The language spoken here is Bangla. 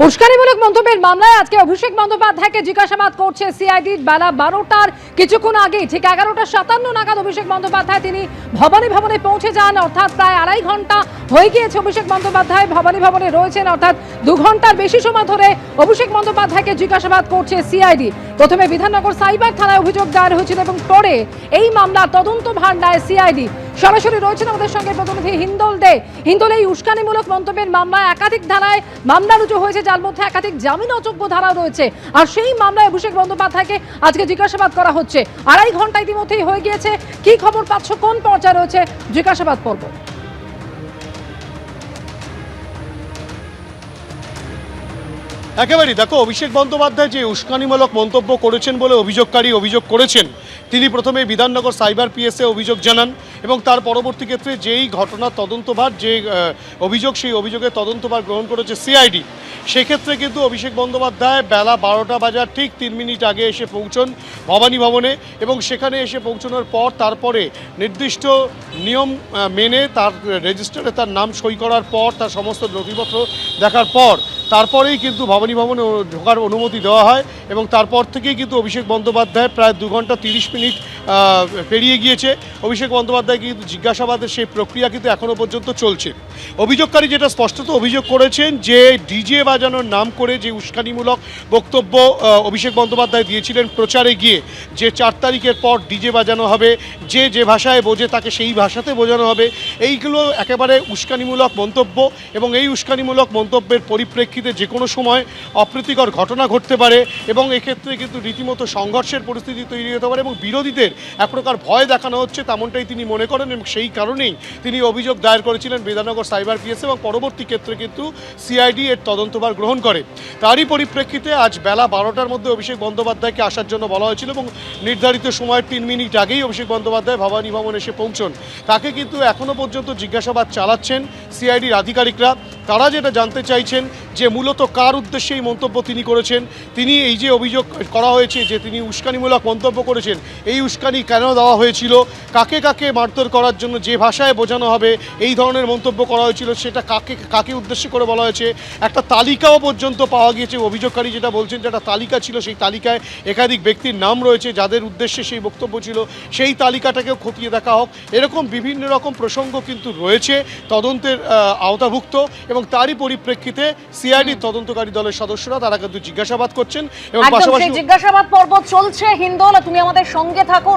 উস্কানিমূলক মন্তব্যের মামলায় আজকে অভিষেক বন্দ্যোপাধ্যায়কে জিজ্ঞাসাবাদ করছে সিআইডি। বেলা 12টার কিছুক্ষণ আগে ঠিক 11:57 নাগাদ অভিষেক বন্দ্যোপাধ্যায় তিনি ভবানী ভবনে পৌঁছে যান। অর্থাৎ প্রায় 2.5 ঘন্টা হয়ে গিয়েছে অভিষেক বন্দ্যোপাধ্যায় ভবানী ভবনে রয়েছেন। অর্থাৎ 2 ঘন্টার বেশি সময় ধরে অভিষেক বন্দ্যোপাধ্যায়কে জিজ্ঞাসাবাদ করছে সিআইডি। প্রথমে বিধাননগর সাইবার থানায় অভিযোগ দায়ের হয়েছিল এবং পরে এই মামলার তদন্তভার নেয় সিআইডি। সরাসরি রয়েছেন আমাদের সঙ্গে প্রতিনিধি হিন্দল দে। হিন্দল, এই উস্কানিমূলক মন্তব্যের মামলায় একাধিক ধারায় মামলা রুজু হয়েছে, যার মধ্যে একাধিক জামিন অযোগ্য ধারা রয়েছে। আর সেই মামলায় অভিষেক বন্দ্যোপাধ্যায়কে আজকে জিজ্ঞাসাবাদ করা হচ্ছে। 2.5 ঘন্টা ইতিমধ্যেই হয়ে গিয়েছে। কি খবর পাচ্ছ, কোন পর্যায়ে রয়েছে জিজ্ঞাসাবাদ পর্ব? একেবারেই দেখো, অভিষেক বন্দ্যোপাধ্যায় যে উস্কানিমূলক মন্তব্য করেছেন বলে অভিযোগকারী অভিযোগ করেছেন, তিনি প্রথমে বিধাননগর সাইবার পিএসে অভিযোগ জানান এবং তার পরবর্তী ক্ষেত্রে যেই ঘটনার তদন্তভার যে অভিযোগ, সেই অভিযোগের তদন্তভার গ্রহণ করেছে সিআইডি। সেক্ষেত্রে কিন্তু অভিষেক বন্দ্যোপাধ্যায় বেলা 12টা বাজার ঠিক 3 মিনিট আগে এসে পৌঁছন ভবানী ভবনে এবং সেখানে এসে পৌঁছানোর পর তারপরে নির্দিষ্ট নিয়ম মেনে তার রেজিস্টারে তার নাম সই করার পর তার সমস্ত নথিপত্র দেখার পর তারপরেই কিন্তু ভবানী ভবনে ঢোকার অনুমতি দেওয়া হয় এবং তারপর থেকেই কিন্তু অভিষেক বন্দ্যোপাধ্যায় প্রায় 2 ঘন্টা 30 মিনিট পেরিয়ে গিয়েছে। অভিষেক বন্দ্যোপাধ্যায় কিন্তু জিজ্ঞাসাবাদের সেই প্রক্রিয়া কিন্তু এখনও পর্যন্ত চলছে। অভিযোগকারী যেটা স্পষ্টত অভিযোগ করেছেন যে ডিজে বাজানোর নাম করে যে উস্কানিমূলক বক্তব্য অভিষেক বন্দ্যোপাধ্যায় দিয়েছিলেন প্রচারে গিয়ে, যে 4 তারিখের পর ডিজে বাজানো হবে, যে ভাষায় বোঝে তাকে সেই ভাষাতে বোঝানো হবে, এইগুলো একেবারে উস্কানিমূলক মন্তব্য এবং এই উস্কানিমূলক মন্তব্যের পরিপ্রেক্ষিতে যে কোনো সময় অপ্রীতিকর ঘটনা ঘটতে পারে এবং এক্ষেত্রে কিন্তু রীতিমতো সংঘর্ষের পরিস্থিতি তৈরি হতে পারে এবং বিরোধীদের এক প্রকার ভয় দেখানো হচ্ছে তেমনটাই তিনি মনে করেন এবং সেই কারণেই তিনি অভিযোগ দায়ের করেছিলেন বিধাননগর সাইবার পিএস এবং পরবর্তী ক্ষেত্রে কিন্তু সিআইডি এর তদন্তভার গ্রহণ করে। তারই পরিপ্রেক্ষিতে আজ বেলা 12টার মধ্যে অভিষেক বন্দ্যোপাধ্যায়কে আসার জন্য বলা হয়েছিল এবং নির্ধারিত সময়ের 3 মিনিট আগেই অভিষেক বন্দ্যোপাধ্যায় ভবানী ভবন এসে পৌঁছন। তাকে কিন্তু এখনও পর্যন্ত জিজ্ঞাসাবাদ চালাচ্ছেন সিআইডির আধিকারিকরা। তারা যেটা জানতে চাইছেন যে মূলত কার উদ্দেশ্যে এই মন্তব্য তিনি করেছেন, তিনি এই যে অভিযোগ করা হয়েছে যে তিনি উস্কানিমূলক মন্তব্য করেছেন, এই উস্কানি কেন দেওয়া হয়েছিল, কাকে কাকে মারধর করার জন্য যে ভাষায় বোঝানো হবে এই ধরনের মন্তব্য করা হয়েছিল, সেটা কাকে উদ্দেশ্য করে বলা হয়েছে। একটা তালিকাও পর্যন্ত পাওয়া গিয়েছে। অভিযোগকারী যেটা বলছেন যে একটা তালিকা ছিল, সেই তালিকায় একাধিক ব্যক্তির নাম রয়েছে যাদের উদ্দেশ্যে সেই বক্তব্য ছিল, সেই তালিকাটাকেও খতিয়ে দেখা হোক। এরকম বিভিন্ন রকম প্রসঙ্গ কিন্তু রয়েছে তদন্তের আওতাভুক্ত এবং তারই পরিপ্রেক্ষিতে সিআইডি তদন্তকারী দলের সদস্যরা তারা কিন্তু জিজ্ঞাসাবাদ করছেন এবং পাশাপাশি জিজ্ঞাসাবাদ পর্ব চলছে। হিন্দল, তুমি আমাদের সঙ্গে থাকো।